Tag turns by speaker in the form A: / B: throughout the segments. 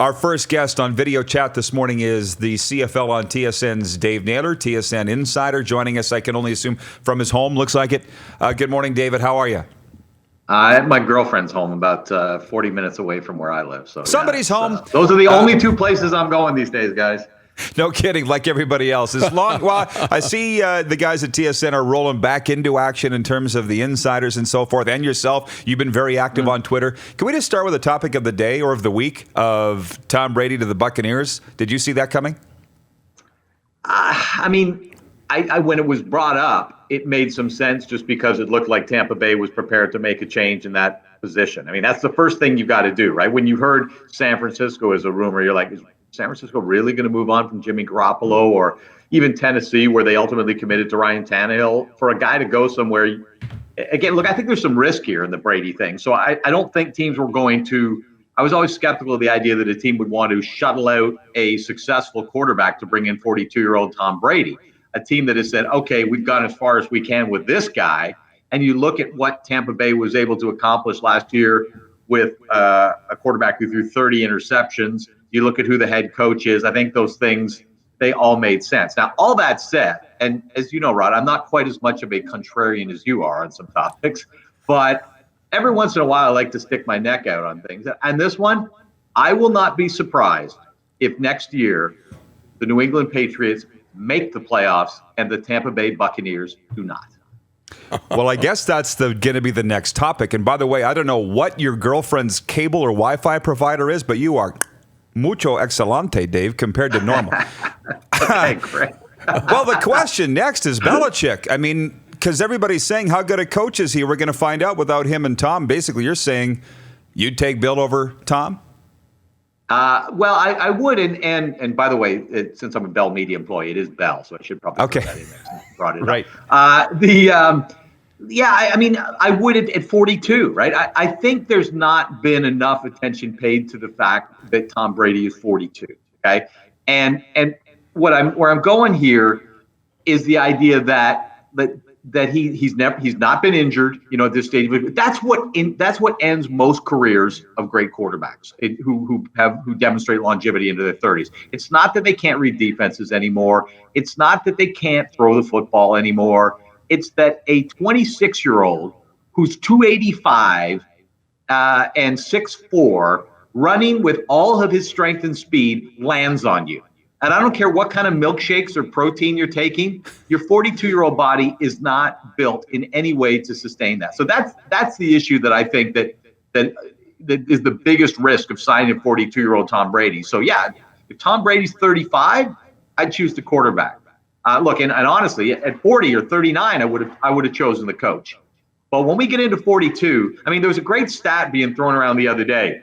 A: Our first guest on video chat this morning is the CFL on TSN's Dave Naylor, TSN insider, joining us, I can only assume, from his home. Looks like it. Good morning, David. How are you?
B: My girlfriend's home about 40 minutes away from where I live. So
A: somebody's home.
B: Those are the only two places I'm going these days, guys.
A: No kidding, like everybody else. Well, I see the guys at TSN are rolling back into action in terms of the insiders and so forth, and yourself. You've been very active on Twitter. Can we just start with the topic of the day or of the week of Tom Brady to the Buccaneers? Did you see that coming?
B: I when it was brought up, it made some sense just because it looked like Tampa Bay was prepared to make a change in that position. I mean, that's the first thing you got to do, right? When you heard San Francisco as a rumor, you're like, is San Francisco really going to move on from Jimmy Garoppolo, or even Tennessee, where they ultimately committed to Ryan Tannehill? For a guy to go somewhere, again, look, I think there's some risk here in the Brady thing. So I don't think teams were going to. I was always skeptical of the idea that a team would want to shuttle out a successful quarterback to bring in 42-year-old Tom Brady, a team that has said, okay, we've gone as far as we can with this guy. And you look at what Tampa Bay was able to accomplish last year with a quarterback who threw 30 interceptions. You look at who the head coach is. I think those things, they all made sense. Now, all that said, and as you know, Rod, I'm not quite as much of a contrarian as you are on some topics, but every once in a while I like to stick my neck out on things. And this one, I will not be surprised if next year the New England Patriots make the playoffs and the Tampa Bay Buccaneers do not.
A: Well, I guess that's going to be the next topic. And by the way, I don't know what your girlfriend's cable or Wi-Fi provider is, but you are mucho excelente, Dave, compared to normal.
B: Okay, great.
A: Well, the question next is Belichick. I mean, because everybody's saying how good a coach is he. We're going to find out without him and Tom. Basically, you're saying you'd take Bill over Tom?
B: Well, I would, and by the way, since I'm a Bell Media employee, it is Bell, so I should probably put that in there since you brought it
A: right.
B: up. I would at 42, right? I think there's not been enough attention paid to the fact that Tom Brady is 42. Okay, and where I'm going here is the idea that he's not been injured, at this stage. That's what ends most careers of great quarterbacks who demonstrate longevity into their 30s. It's not that they can't read defenses anymore. It's not that they can't throw the football anymore. It's that a 26-year-old who's 285 and 6'4", running with all of his strength and speed, lands on you. And I don't care what kind of milkshakes or protein you're taking, your 42-year-old body is not built in any way to sustain that. So that's the issue that I think that is the biggest risk of signing a 42-year-old Tom Brady. So yeah, if Tom Brady's 35, I'd choose the quarterback. Look, and honestly, at 40 or 39, I would have chosen the coach. But when we get into 42, I mean, there was a great stat being thrown around the other day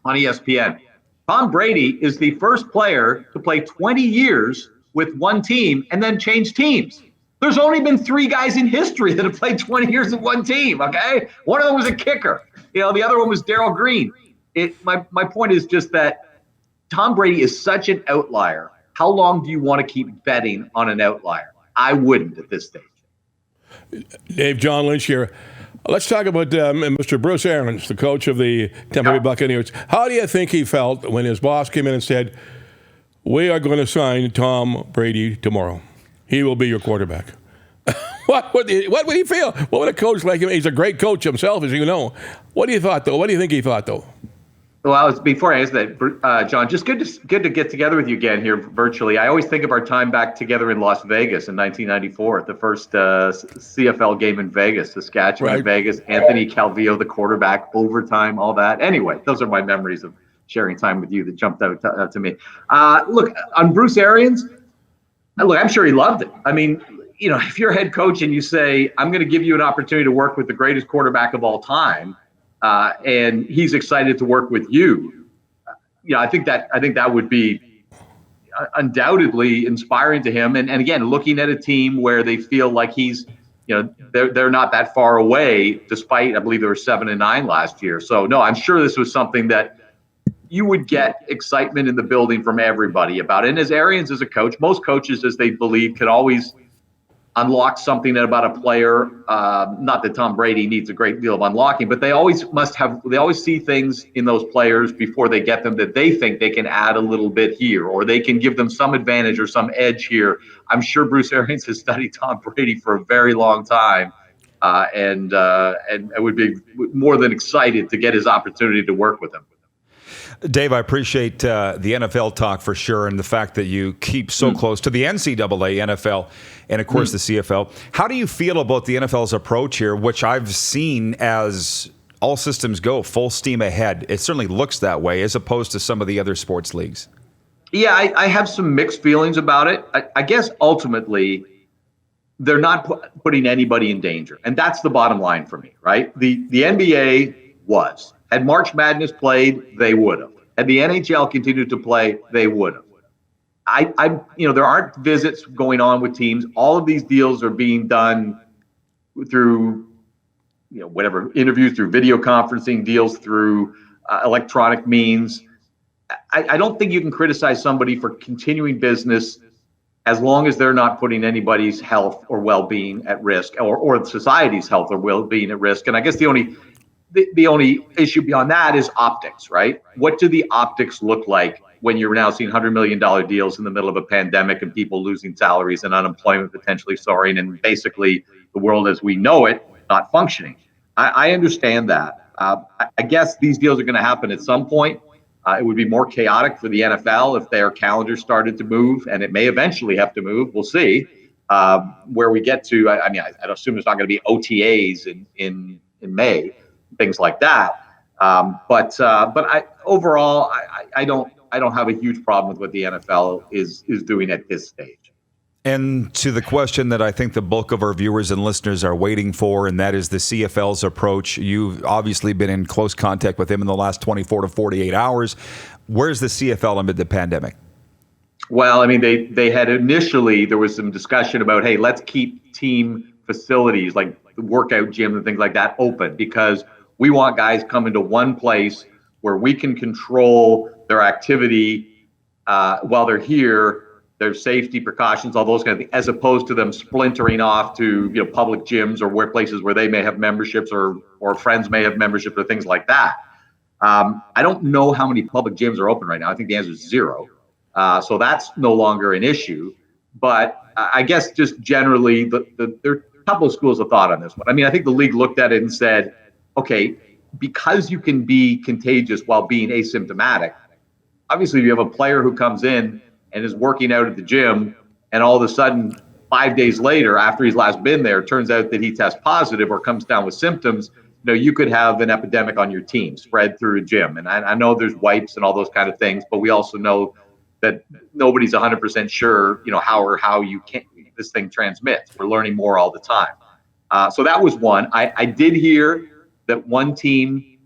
B: on ESPN. Tom Brady is the first player to play 20 years with one team and then change teams. There's only been 3 guys in history that have played 20 years with one team, okay? One of them was a kicker. The other one was Darryl Green. My point is just that Tom Brady is such an outlier. How long do you want to keep betting on an outlier? I wouldn't at this stage.
C: Dave, John Lynch here. Let's talk about Mr. Bruce Arians, the coach of the Tampa Bay Buccaneers. How do you think he felt when his boss came in and said, we are going to sign Tom Brady tomorrow. He will be your quarterback. What would he feel? What would a coach like him? He's a great coach himself, as you know. What do you think he thought, though?
B: Well, before I answer that, John, just good to get together with you again here virtually. I always think of our time back together in Las Vegas in 1994 at the first CFL game in Vegas, Saskatchewan, Vegas. Anthony Calvillo, the quarterback, overtime, all that. Anyway, those are my memories of sharing time with you that jumped out to me. Look, on Bruce Arians, I'm sure he loved it. I mean, if you're a head coach and you say, I'm going to give you an opportunity to work with the greatest quarterback of all time, and he's excited to work with you. I think that would be undoubtedly inspiring to him. And again, looking at a team where they feel like he's, they're not that far away, despite, I believe they were 7-9 last year. So no, I'm sure this was something that you would get excitement in the building from everybody about it. And as Arians is a coach, most coaches, as they believe, can always unlock something about a player. Not that Tom Brady needs a great deal of unlocking, but they always see things in those players before they get them that they think they can add a little bit here, or they can give them some advantage or some edge here. I'm sure Bruce Arians has studied Tom Brady for a very long time. And I would be more than excited to get his opportunity to work with him.
A: Dave, I appreciate the NFL talk for sure, and the fact that you keep so close to the NCAA, NFL, and of course the CFL. How do you feel about the NFL's approach here, which I've seen as all systems go, full steam ahead? It certainly looks that way, as opposed to some of the other sports leagues.
B: Yeah, I have some mixed feelings about it. I guess ultimately, they're not putting anybody in danger. And that's the bottom line for me, right? The NBA had March Madness played, they would have. Had the NHL continued to play, they would have. There aren't visits going on with teams. All of these deals are being done through, whatever, interviews, through video conferencing, deals through electronic means. I don't think you can criticize somebody for continuing business as long as they're not putting anybody's health or well-being at risk, or society's health or well-being at risk. And I guess the only issue beyond that is optics, right? What do the optics look like when you're now seeing $100 million deals in the middle of a pandemic and people losing salaries and unemployment potentially soaring, and basically the world as we know it not functioning? I understand that. I guess these deals are going to happen at some point. It would be more chaotic for the NFL if their calendar started to move, and it may eventually have to move. We'll see where we get to. I'd assume there's not going to be OTAs in May, things like that. But overall, I don't have a huge problem with what the NFL is doing at this stage.
A: And to the question that I think the bulk of our viewers and listeners are waiting for, and that is the CFL's approach. You've obviously been in close contact with him in the last 24 to 48 hours. Where's the CFL amid the pandemic?
B: Well, I mean, they had initially, there was some discussion about, hey, let's keep team facilities like the workout gyms and things like that open, because we want guys coming to one place where we can control their activity while they're here, their safety precautions, all those kind of things, as opposed to them splintering off to public gyms or places where they may have memberships or friends may have memberships or things like that. I don't know how many public gyms are open right now. I think the answer is 0. So that's no longer an issue. But I guess just generally, there are a couple of schools of thought on this one. I mean, I think the league looked at it and said, okay, because you can be contagious while being asymptomatic, obviously you have a player who comes in and is working out at the gym, and all of a sudden 5 days later, after he's last been there, it turns out that he tests positive or comes down with symptoms. You could have an epidemic on your team spread through a gym. And I know there's wipes and all those kind of things, but we also know that nobody's 100% sure, how this thing transmits. We're learning more all the time. So that was one. I did hear that one team,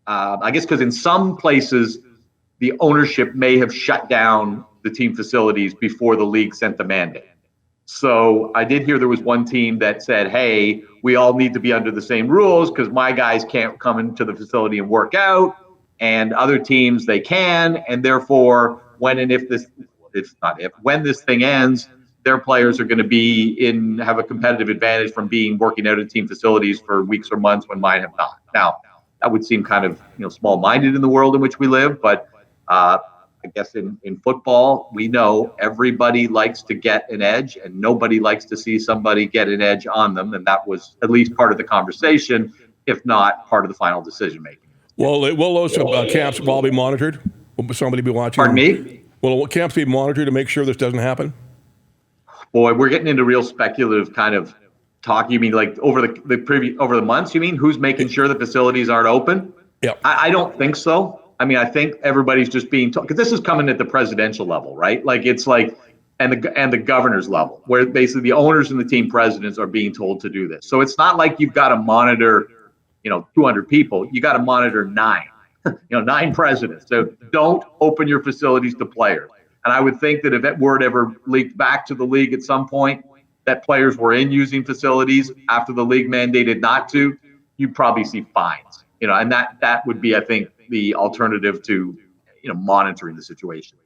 B: I guess because in some places the ownership may have shut down the team facilities before the league sent the mandate. So I did hear there was one team that said, hey, we all need to be under the same rules because my guys can't come into the facility and work out, and other teams, they can. And therefore, when this thing ends, their players are going to have a competitive advantage from working out at team facilities for weeks or months when mine have not. Now, that would seem kind of small-minded in the world in which we live, but I guess in football, we know everybody likes to get an edge and nobody likes to see somebody get an edge on them. And that was at least part of the conversation, if not part of the final decision making.
C: Well, will those camps all be monitored? Will somebody be watching?
B: Pardon me?
C: Will camps be monitored to make sure this doesn't happen?
B: Boy, we're getting into real speculative kind of talk. You mean like over the months, you mean? Who's making sure the facilities aren't open?
C: Yeah.
B: I don't think so. I mean, I think everybody's just being told, because this is coming at the presidential level, right? Like it's like, and the governor's level, where basically the owners and the team presidents are being told to do this. So it's not like you've got to monitor, 200 people. You got to monitor 9, 9 presidents. So don't open your facilities to players. And I would think that if that word ever leaked back to the league at some point, that players were using facilities after the league mandated not to, you'd probably see fines. And that would be, I think, the alternative to monitoring the situation.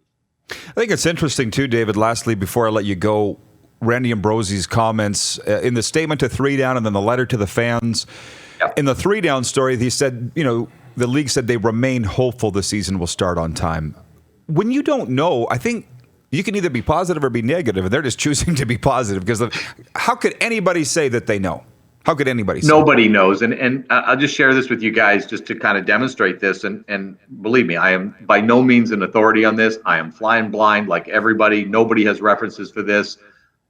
A: I think it's interesting too, David, lastly, before I let you go, Randy Ambrosie's comments in the statement to 3 Down and then the letter to the fans. Yep. In the 3 Down story, he said, the league said they remain hopeful the season will start on time. When you don't know, I think you can either be positive or be negative, and they're just choosing to be positive because how could anybody say that they know? How could anybody say?
B: Nobody knows. And I'll just share this with you guys just to kind of demonstrate this. And believe me, I am by no means an authority on this. I am flying blind like everybody. Nobody has references for this.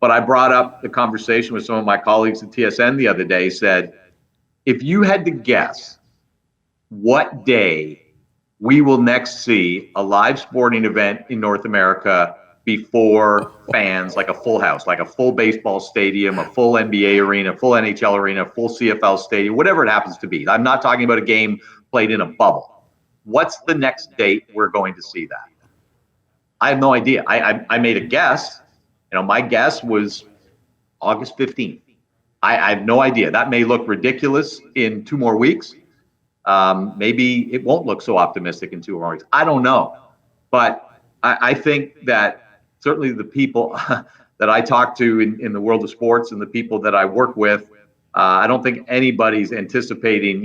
B: But I brought up the conversation with some of my colleagues at TSN the other day, said, if you had to guess what day we will next see a live sporting event in North America before fans, like a full house, like a full baseball stadium, a full NBA arena, full NHL arena, full CFL stadium, whatever it happens to be. I'm not talking about a game played in a bubble. What's the next date we're going to see that? I have no idea. I made a guess. My guess was August 15th. I have no idea. That may look ridiculous in 2 more weeks. Maybe it won't look so optimistic in 2 more weeks. I don't know. But I think that certainly the people that I talk to in the world of sports and the people that I work with, I don't think anybody's anticipating,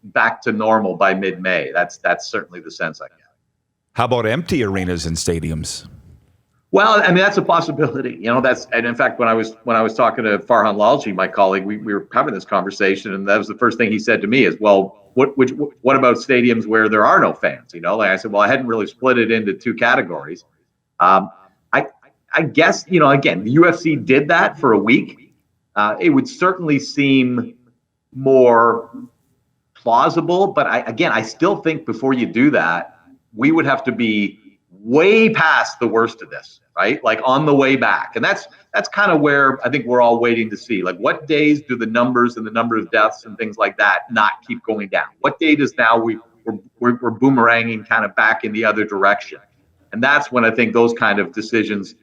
B: back to normal by mid-May. That's certainly the sense I get.
A: How about empty arenas and stadiums?
B: Well, I mean, that's a possibility. And in fact, when I was talking to Farhan Lalji, my colleague, we were having this conversation, and that was the first thing he said to me is, well, what about stadiums where there are no fans? Like I said, well, I hadn't really split it into 2 categories. I guess, again, the UFC did that for a week. It would certainly seem more plausible. But I still think before you do that, we would have to be way past the worst of this, right? Like on the way back. And that's kind of where I think we're all waiting to see. Like, what days do the numbers and the number of deaths and things like that not keep going down? What day does now we're boomeranging kind of back in the other direction? And that's when I think those kind of decisions,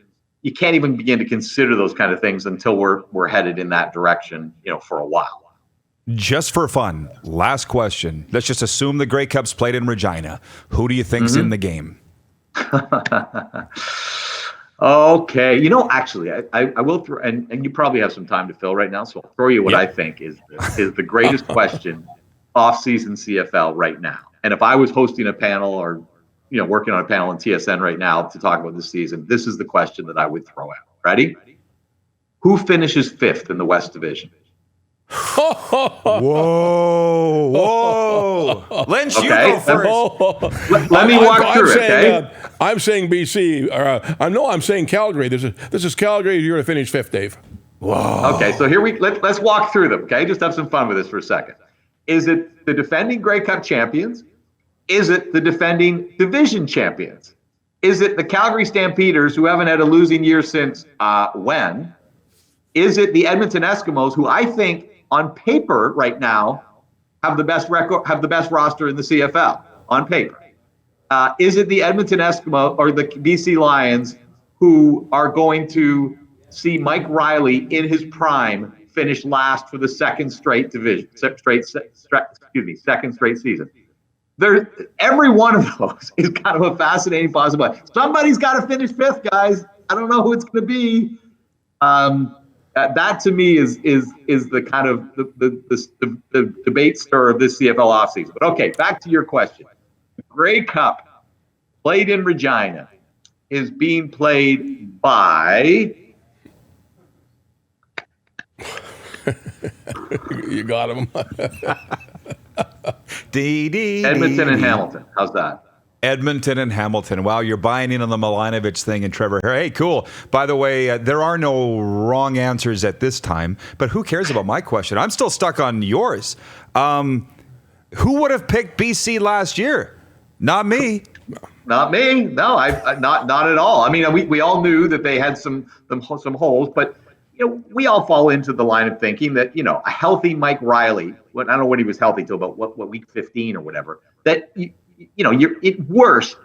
B: you can't even begin to consider those kind of things until we're headed in that direction, for a while.
A: Just for fun, last question. Let's just assume the Grey Cup's played in Regina. Who do you think's in the game?
B: Okay. Actually, I will throw, and you probably have some time to fill right now, so I'll throw you what I think is the greatest question off-season CFL right now. And if I was hosting a panel or working on a panel in TSN right now to talk about this season, this is the question that I would throw out. Ready? Who finishes 5th in the West Division?
A: Whoa. Lynch, you go first.
B: Let me walk through it, okay?
C: I'm saying BC. I'm saying Calgary. This is Calgary. You're going to finish 5th, Dave.
A: Whoa.
B: Okay, so let's walk through them, okay? Just have some fun with this for a second. Is it the defending Grey Cup champions? Is it the defending division champions? Is it the Calgary Stampeders, who haven't had a losing year since when? Is it the Edmonton Eskimos, who I think on paper right now have the best record, have the best roster in the CFL on paper? Is it the Edmonton Eskimo or the BC Lions, who are going to see Mike Riley in his prime finish last for the second straight season? Every one of those is kind of a fascinating possibility. Somebody's got to finish 5th, guys. I don't know who it's going to be. That to me is the kind of the debate stir of this CFL offseason. But okay, back to your question. The Grey Cup, played in Regina, is being played by.
C: You got him.
B: Edmonton and Hamilton. How's that?
A: Edmonton and Hamilton. Wow, you're buying in on the Milanovic thing and Trevor. Hey, cool. By the way, there are no wrong answers at this time, but who cares about my question? I'm still stuck on yours. Who would have picked BC last year? Not me.
B: Not me. No, not at all. I mean, we all knew that they had some holes, but we all fall into the line of thinking that a healthy Mike Riley. I don't know when he was healthy till about what week 15 or whatever. That you're at worst,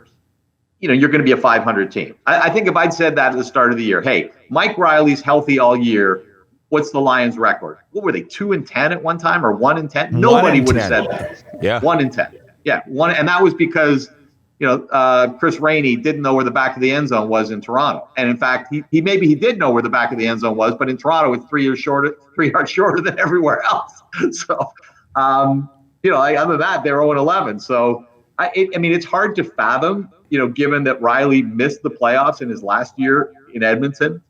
B: you're going to be a 500 team. I think if I'd said that at the start of the year, hey, Mike Riley's healthy all year. What's the Lions' record? What were they, 2-10 at one time or 1-10? Nobody would have said that.
A: Yeah,
B: 1-10. Yeah, one, and that was because Chris Rainey didn't know where the back of the end zone was in Toronto. And in fact, he did know where the back of the end zone was, but in Toronto, it's 3 yards shorter than everywhere else. So, other than that, they're 0-11. So, it's hard to fathom, given that Riley missed the playoffs in his last year in Edmonton,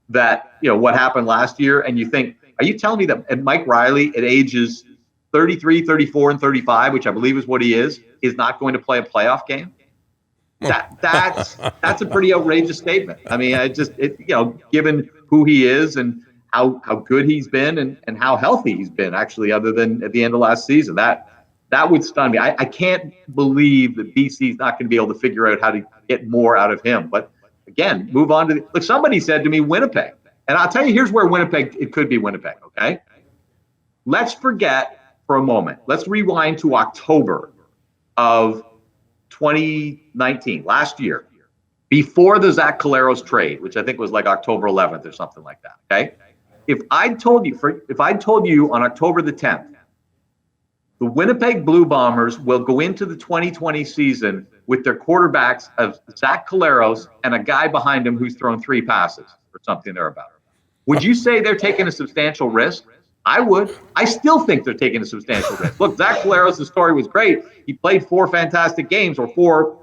B: that, what happened last year. And you think, are you telling me that Mike Riley at ages 33, 34, and 35, which I believe is what he is not going to play a playoff game? That's a pretty outrageous statement. I mean, given who he is and how good he's been and how healthy he's been, actually, other than at the end of last season, that would stun me. I can't believe that BC's not going to be able to figure out how to get more out of him. But again, move on to look. Somebody said to me, Winnipeg, and I'll tell you, here's where it could be Winnipeg. Okay, let's forget for a moment. Let's rewind to October of 2019, last year, before the Zach Collaros trade, which I think was like October 11th or something like that. Okay, if I'd told you on October the 10th, the Winnipeg Blue Bombers will go into the 2020 season with their quarterbacks of Zach Collaros and a guy behind him who's thrown 3 passes or something thereabout, would you say they're taking a substantial risk? I would. I still think they're taking a substantial risk. Look, Zach Collaros' story was great. He played 4 fantastic games, or 4,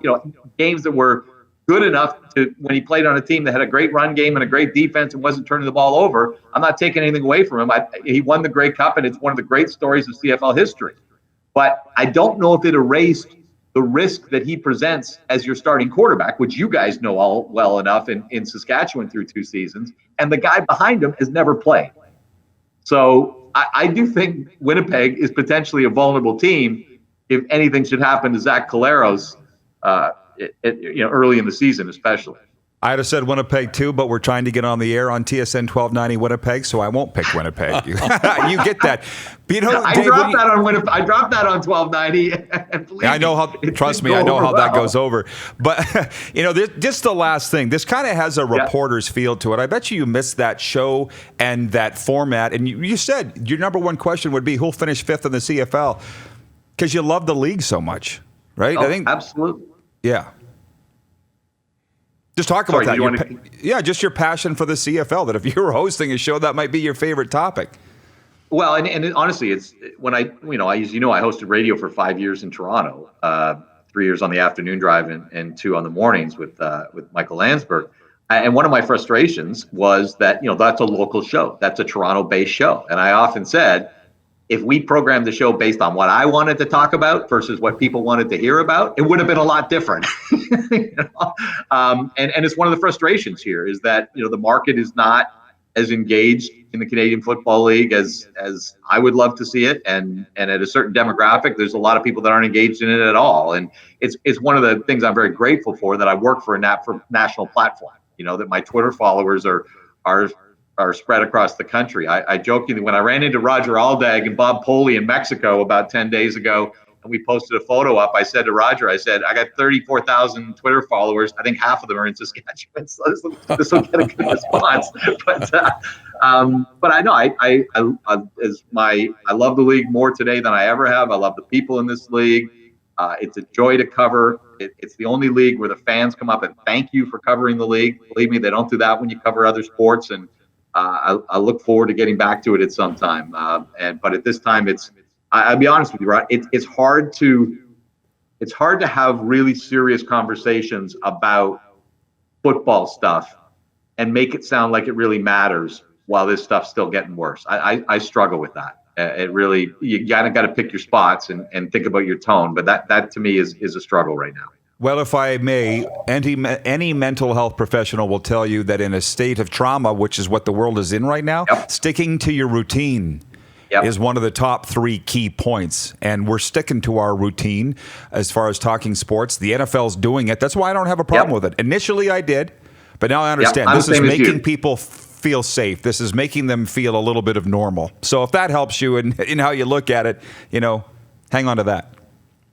B: games that were good enough to, when he played on a team that had a great run game and a great defense and wasn't turning the ball over. I'm not taking anything away from him. He won the Grey Cup, and it's one of the great stories of CFL history. But I don't know if it erased the risk that he presents as your starting quarterback, which you guys know all well enough in Saskatchewan through 2 seasons, and the guy behind him has never played. So I do think Winnipeg is potentially a vulnerable team if anything should happen to Zach Collaros, early in the season, especially.
A: I'd have said Winnipeg too, but we're trying to get on the air on TSN 1290 Winnipeg, so I won't pick Winnipeg. You get that. But,
B: I dropped that on Winnipeg. I dropped that on 1290. And
A: I know how. Trust me, I know how that goes over. But just the last thing. This kind of has a reporter's feel to it. I bet you missed that show and that format. And you said your number one question would be who'll finish 5th in the CFL because you love the league so much, right?
B: Oh,
A: I think
B: absolutely.
A: Yeah. Just talk about that. Just your passion for the CFL, that if you were hosting a show, that might be your favorite topic.
B: Well, and honestly, it's when I hosted radio for 5 years in Toronto, 3 years on the afternoon drive and 2 on the mornings with Michael Landsberg. And one of my frustrations was that, that's a local show. That's a Toronto-based show. And I often said, if we programmed the show based on what I wanted to talk about versus what people wanted to hear about, it would have been a lot different. And it's one of the frustrations here is that, the market is not as engaged in the Canadian Football League as I would love to see it. And at a certain demographic, there's a lot of people that aren't engaged in it at all. And it's one of the things I'm very grateful for, that I work for a national platform, that my Twitter followers are spread across the country. I jokingly, when I ran into Roger Aldag and Bob Poley in Mexico about 10 days ago, and we posted a photo up, I said to Roger, I got 34,000 Twitter followers. I think half of them are in Saskatchewan, so this will get a good response. But I know I love the league more today than I ever have. I love the people in this league. It's a joy to cover. It's the only league where the fans come up and thank you for covering the league. Believe me, they don't do that when you cover other sports. And I look forward to getting back to it at some time. But at this time, I'll be honest with you, Rod. It's hard to have really serious conversations about football stuff and make it sound like it really matters while this stuff's still getting worse. I struggle with that. It really, you got to pick your spots and think about your tone. But that to me is a struggle right now.
A: Well, if I may, any mental health professional will tell you that in a state of trauma, which is what the world is in right now, sticking to your routine is one of the top 3 key points. And we're sticking to our routine as far as talking sports. The NFL's doing it. That's why I don't have a problem with it. Initially, I did, but now I understand. This is making people feel safe. This is making them feel a little bit of normal. So if that helps you in how you look at it, hang on to that.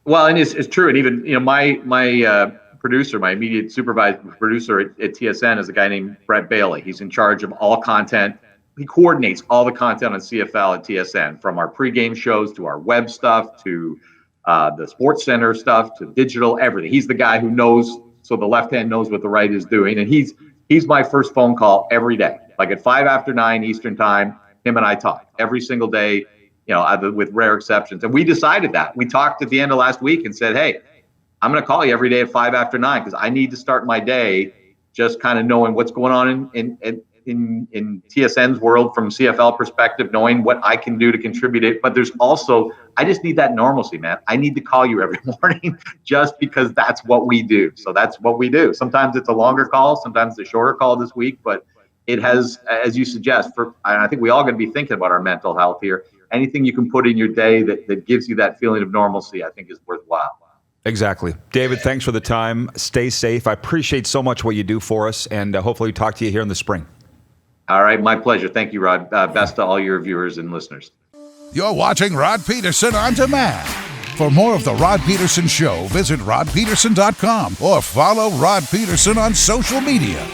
B: Well, and it's true. And even, my producer, my immediate supervisor producer at TSN is a guy named Brett Bailey. He's in charge of all content. He coordinates all the content on CFL at TSN, from our pregame shows to our web stuff to the Sports Center stuff to digital, everything. He's the guy who knows, so the left hand knows what the right is doing. And he's my first phone call every day. Like at 5 after 9 Eastern time, him and I talk every single day, with rare exceptions. And we decided that. We talked at the end of last week and said, hey, I'm going to call you every day at 5 after 9 because I need to start my day just kind of knowing what's going on in TSN's world from CFL perspective, knowing what I can do to contribute it. But there's also, I just need that normalcy, man. I need to call you every morning just because that's what we do. So that's what we do. Sometimes it's a longer call, sometimes it's a shorter call this week, but it has, as you suggest, I think we all going to be thinking about our mental health here. Anything you can put in your day that gives you that feeling of normalcy, I think is worthwhile.
A: Exactly. David, thanks for the time. Stay safe. I appreciate so much what you do for us, and hopefully talk to you here in the spring.
B: All right. My pleasure. Thank you, Rod. Best to all your viewers and listeners.
D: You're watching Rod Pedersen On Demand. For more of The Rod Pedersen Show, visit rodpedersen.com or follow Rod Pedersen on social media.